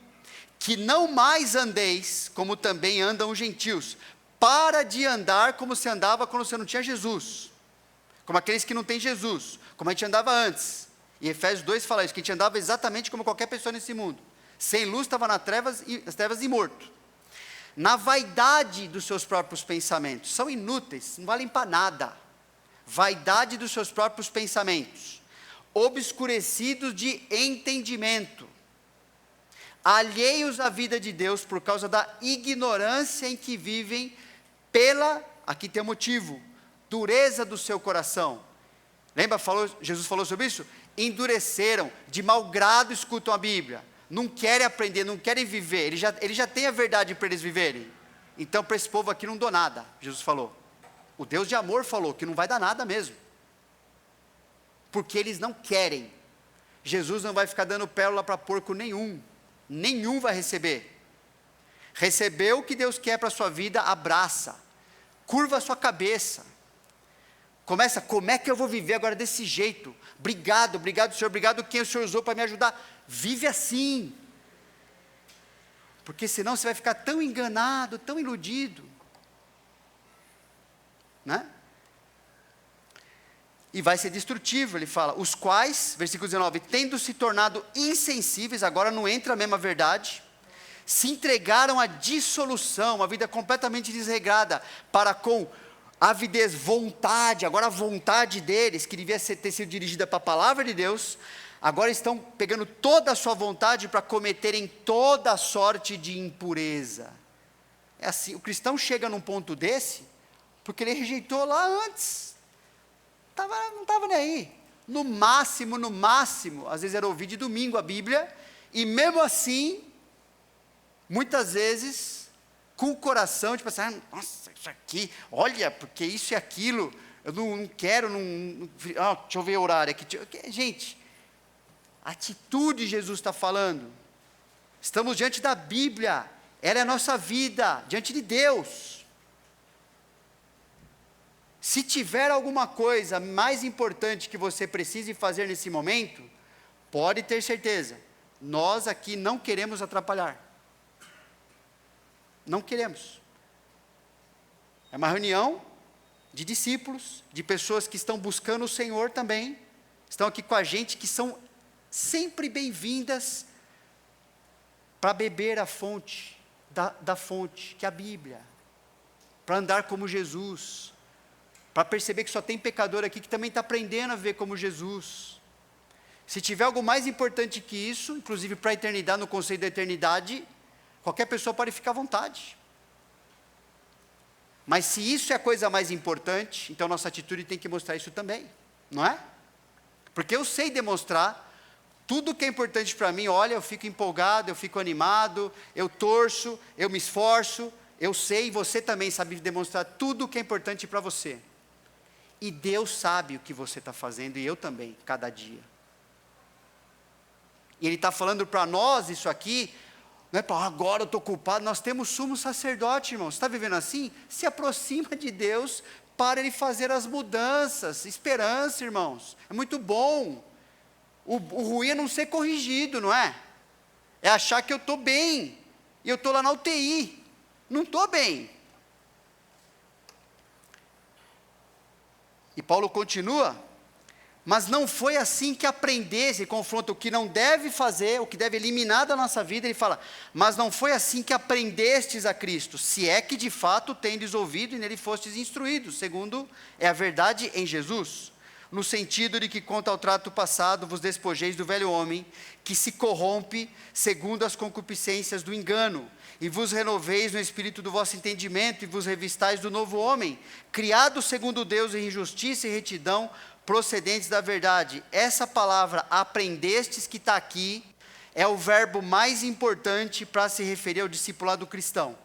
que não mais andeis como também andam os gentios. Para de andar como se andava quando você não tinha Jesus, como aqueles que não têm Jesus, como a gente andava antes. E Efésios 2 fala isso, que a gente andava exatamente como qualquer pessoa nesse mundo, sem luz, estava nas trevas e morto, na vaidade dos seus próprios pensamentos. São inúteis, não valem para nada. Vaidade dos seus próprios pensamentos, obscurecidos de entendimento, alheios à vida de Deus por causa da ignorância em que vivem, aqui tem o motivo, dureza do seu coração. Lembra, Jesus falou sobre isso? Endureceram, de mau grado escutam a Bíblia, não querem aprender, não querem viver, ele já tem a verdade para eles viverem. Então para esse povo aqui não dou nada, Jesus falou. O Deus de amor falou que não vai dar nada mesmo, porque eles não querem. Jesus não vai ficar dando pérola para porco nenhum vai receber. Recebeu o que Deus quer para a sua vida, abraça, curva a sua cabeça, começa, como é que eu vou viver agora desse jeito? Obrigado Senhor, obrigado quem o Senhor usou para me ajudar. Vive assim, porque senão você vai ficar tão enganado, tão iludido, né? E vai ser destrutivo. Ele fala, os quais, versículo 19, tendo se tornado insensíveis, agora não entra a mesma verdade, se entregaram à dissolução, uma vida completamente desregrada, para com avidez, vontade, agora a vontade deles, que devia ter sido dirigida para a palavra de Deus, agora estão pegando toda a sua vontade para cometerem toda a sorte de impureza. É assim, o cristão chega num ponto desse, porque ele rejeitou lá antes. Está não estava nem aí. No máximo, às vezes era ouvir de domingo a Bíblia, e mesmo assim, muitas vezes, com o coração, tipo assim, nossa, isso aqui, olha, porque isso e aquilo, eu não quero, deixa eu ver o horário aqui. Gente, atitude Jesus está falando. Estamos diante da Bíblia, ela é a nossa vida, diante de Deus. Se tiver alguma coisa mais importante que você precise fazer nesse momento, pode ter certeza, nós aqui não queremos atrapalhar. Não queremos. É uma reunião de discípulos, de pessoas que estão buscando o Senhor também, estão aqui com a gente, que são sempre bem-vindas para beber a fonte, da fonte, que é a Bíblia, para andar como Jesus, para perceber que só tem pecador aqui que também está aprendendo a ver como Jesus. Se tiver algo mais importante que isso, inclusive para a eternidade, no conceito da eternidade, qualquer pessoa pode ficar à vontade. Mas se isso é a coisa mais importante, então nossa atitude tem que mostrar isso também, não é? Porque eu sei demonstrar tudo que é importante para mim. Olha, eu fico empolgado, eu fico animado, eu torço, eu me esforço, eu sei, você também sabe demonstrar tudo o que é importante para você. E Deus sabe o que você está fazendo, e eu também, cada dia. E Ele está falando para nós isso aqui, não é para agora eu estou culpado. Nós temos sumo sacerdote, irmão. Você está vivendo assim? Se aproxima de Deus para Ele fazer as mudanças. Esperança, irmãos, é muito bom. O ruim é não ser corrigido, não é? É achar que eu estou bem, e eu estou lá na UTI, não estou bem. E Paulo continua, mas não foi assim que aprendesse, confronta o que não deve fazer, o que deve eliminar da nossa vida. Ele fala, mas não foi assim que aprendestes a Cristo, se é que de fato tendes ouvido e nele fostes instruídos, segundo é a verdade em Jesus, no sentido de que quanto ao trato passado vos despojeis do velho homem, que se corrompe segundo as concupiscências do engano, e vos renoveis no espírito do vosso entendimento, e vos revistais do novo homem, criado segundo Deus em justiça e retidão, procedentes da verdade. Essa palavra, aprendestes, que está aqui, é o verbo mais importante para se referir ao discipulado cristão.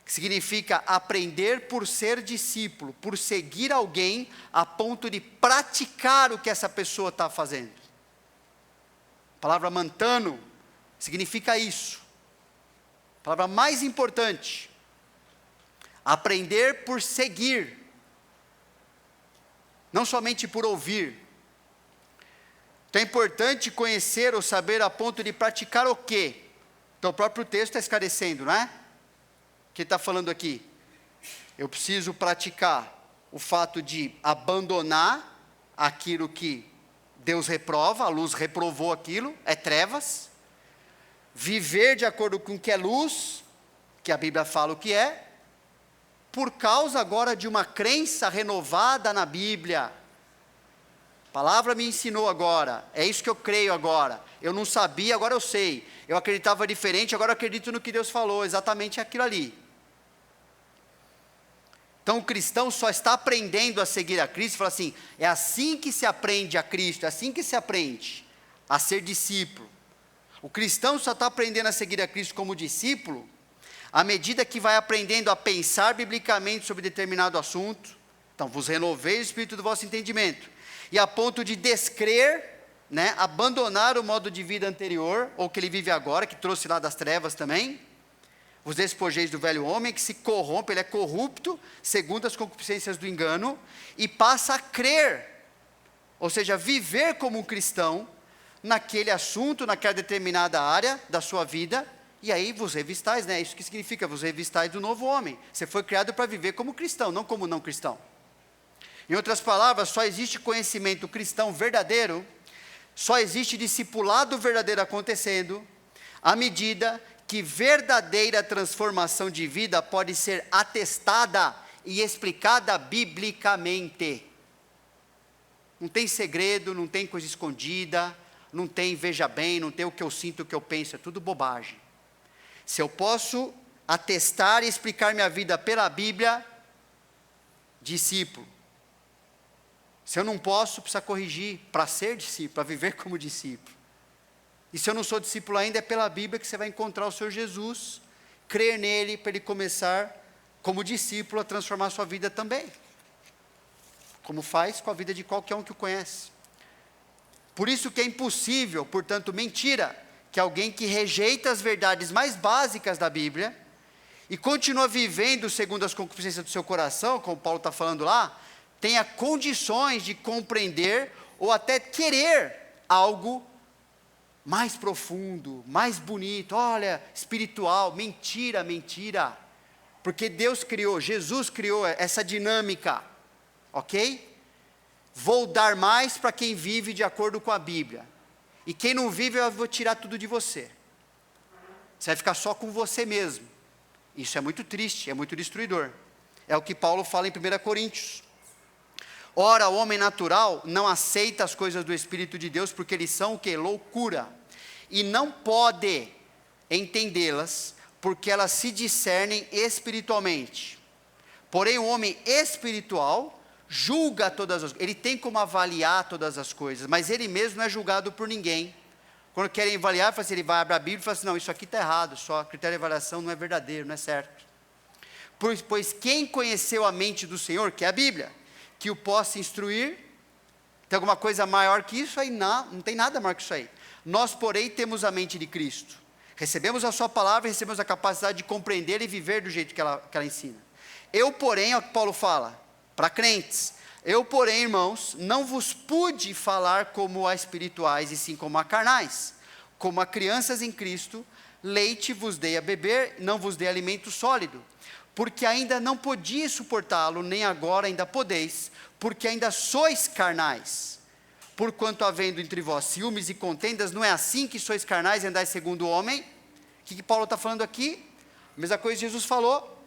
Que significa aprender por ser discípulo, por seguir alguém a ponto de praticar o que essa pessoa está fazendo. A palavra mantano significa isso. A palavra mais importante. Aprender por seguir. Não somente por ouvir. Então é importante conhecer ou saber a ponto de praticar o quê? Então o próprio texto está esclarecendo, não é? O que está falando aqui? Eu preciso praticar o fato de abandonar aquilo que Deus reprova, a luz reprovou aquilo, é trevas. Viver de acordo com o que é luz, que a Bíblia fala o que é, por causa agora de uma crença renovada na Bíblia. A palavra me ensinou agora, é isso que eu creio agora. Eu não sabia, agora eu sei. Eu acreditava diferente, agora eu acredito no que Deus falou, exatamente aquilo ali. Então o cristão só está aprendendo a seguir a Cristo, fala assim, é assim que se aprende a Cristo, é assim que se aprende a ser discípulo. O cristão só está aprendendo a seguir a Cristo como discípulo, à medida que vai aprendendo a pensar biblicamente sobre determinado assunto. Então, vos renovei o espírito do vosso entendimento. E a ponto de descrer, né, abandonar o modo de vida anterior, ou que ele vive agora, que trouxe lá das trevas também. Vos despojeis do velho homem, que se corrompe, ele é corrupto, segundo as concupiscências do engano, e passa a crer, ou seja, viver como um cristão, naquele assunto, naquela determinada área da sua vida, e aí vos revistais, né? Isso que significa, vos revistais do novo homem. Você foi criado para viver como cristão, não como não cristão. Em outras palavras, só existe conhecimento cristão verdadeiro, só existe discipulado verdadeiro acontecendo, à medida que verdadeira transformação de vida pode ser atestada e explicada biblicamente. Não tem segredo, não tem coisa escondida, não tem veja bem, não tem o que eu sinto, o que eu penso, é tudo bobagem. Se eu posso atestar e explicar minha vida pela Bíblia, discípulo. Se eu não posso, precisa corrigir para ser discípulo, para viver como discípulo. E se eu não sou discípulo ainda, é pela Bíblia que você vai encontrar o Senhor Jesus, crer nele, para ele começar, como discípulo, a transformar a sua vida também. Como faz com a vida de qualquer um que o conhece. Por isso que é impossível, portanto, mentira, que alguém que rejeita as verdades mais básicas da Bíblia, e continua vivendo segundo as concupiscências do seu coração, como Paulo está falando lá, tenha condições de compreender, ou até querer algo mais profundo, mais bonito, olha, espiritual. Mentira, mentira. Porque Deus criou, Jesus criou essa dinâmica, ok? Vou dar mais para quem vive de acordo com a Bíblia. E quem não vive, eu vou tirar tudo de você. Você vai ficar só com você mesmo. Isso é muito triste, é muito destruidor. É o que Paulo fala em 1 Coríntios. Ora, o homem natural não aceita as coisas do Espírito de Deus, porque eles são o quê? Loucura. E não pode entendê-las, porque elas se discernem espiritualmente. Porém, o homem espiritual julga todas as coisas. Ele tem como avaliar todas as coisas, mas ele mesmo não é julgado por ninguém. Quando querem avaliar, ele vai abrir a Bíblia e fala assim, não, isso aqui está errado, só critério de avaliação não é verdadeiro, não é certo. Pois quem conheceu a mente do Senhor, que é a Bíblia, que o possa instruir, tem alguma coisa maior que isso aí? Não tem nada maior que isso aí. Nós, porém, temos a mente de Cristo. Recebemos a sua palavra e recebemos a capacidade de compreender e viver do jeito que ela ensina. Eu, porém, é o que Paulo fala, para crentes, eu, porém, irmãos, não vos pude falar como a espirituais, e sim como a carnais, como a crianças em Cristo, leite vos dei a beber, não vos dei alimento sólido, porque ainda não podia suportá-lo, nem agora ainda podeis, porque ainda sois carnais. Porquanto havendo entre vós ciúmes e contendas, não é assim que sois carnais e andais segundo o homem? O que Paulo está falando aqui? A mesma coisa que Jesus falou.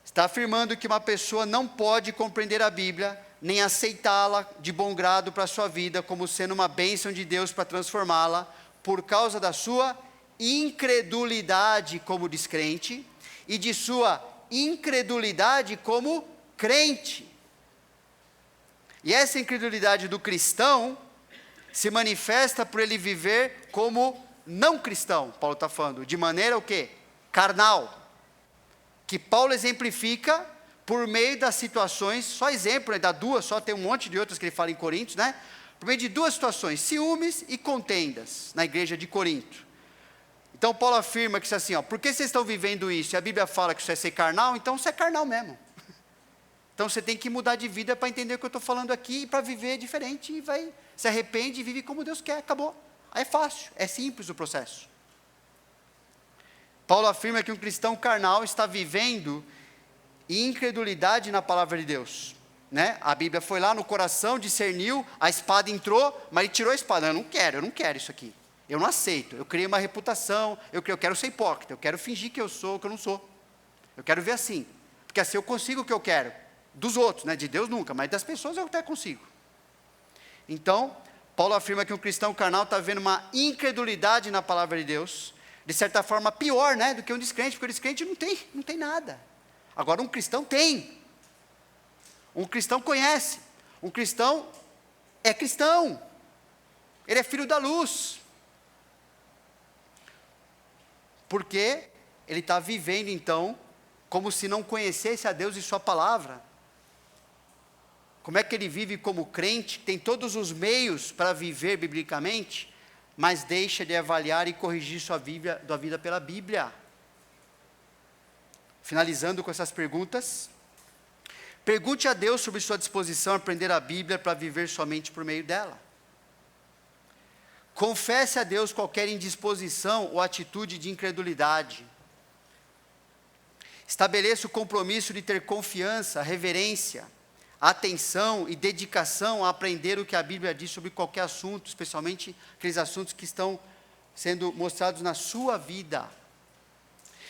Está afirmando que uma pessoa não pode compreender a Bíblia, nem aceitá-la de bom grado para a sua vida, como sendo uma bênção de Deus para transformá-la, por causa da sua incredulidade como descrente, e de sua incredulidade como crente. E essa incredulidade do cristão se manifesta por ele viver como não cristão, Paulo está falando, de maneira o quê? Carnal. Que Paulo exemplifica por meio das situações, só exemplo, dá duas, só tem um monte de outras que ele fala em Coríntios, né? Por meio de duas situações, ciúmes e contendas, na igreja de Corinto. Então Paulo afirma que isso é assim, por que vocês estão vivendo isso? E a Bíblia fala que isso é ser carnal, então você é carnal mesmo. Então você tem que mudar de vida para entender o que eu estou falando aqui, e para viver diferente, e se arrepende e vive como Deus quer, acabou. Aí é fácil, é simples o processo. Paulo afirma que um cristão carnal está vivendo incredulidade na palavra de Deus. Né? A Bíblia foi lá no coração, discerniu, a espada entrou, mas ele tirou a espada. Eu não quero isso aqui. Eu não aceito, eu criei uma reputação, eu quero ser hipócrita, eu quero fingir que eu sou o que eu não sou. Eu quero ver assim, porque assim eu consigo o que eu quero. Dos outros, né? De Deus nunca, mas das pessoas eu até consigo. Então, Paulo afirma que um cristão carnal está vendo uma incredulidade na palavra de Deus, de certa forma pior, né, do que um descrente, porque o descrente não tem nada. Agora um cristão tem. Um cristão conhece. Um cristão é cristão. Ele é filho da luz. Porque ele está vivendo então, como se não conhecesse a Deus e sua palavra. Como é que ele vive como crente, tem todos os meios para viver biblicamente, mas deixa de avaliar e corrigir sua vida pela Bíblia? Finalizando com essas perguntas, pergunte a Deus sobre sua disposição a aprender a Bíblia para viver somente por meio dela. Confesse a Deus qualquer indisposição ou atitude de incredulidade. Estabeleça o compromisso de ter confiança, reverência, atenção e dedicação a aprender o que a Bíblia diz sobre qualquer assunto, especialmente aqueles assuntos que estão sendo mostrados na sua vida.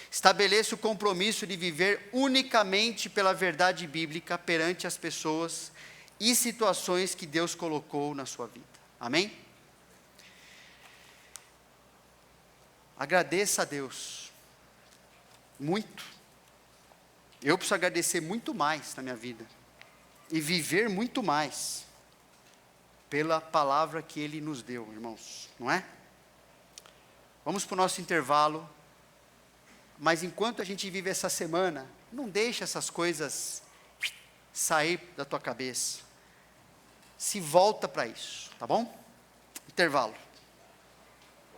Estabeleça o compromisso de viver unicamente pela verdade bíblica perante as pessoas e situações que Deus colocou na sua vida. Amém? Agradeça a Deus. Muito. Eu preciso agradecer muito mais na minha vida. e viver muito mais pela palavra que Ele nos deu, irmãos, não é? Vamos para o nosso intervalo, mas enquanto a gente vive essa semana, não deixe essas coisas sair da tua cabeça. Se volta para isso, tá bom? Intervalo.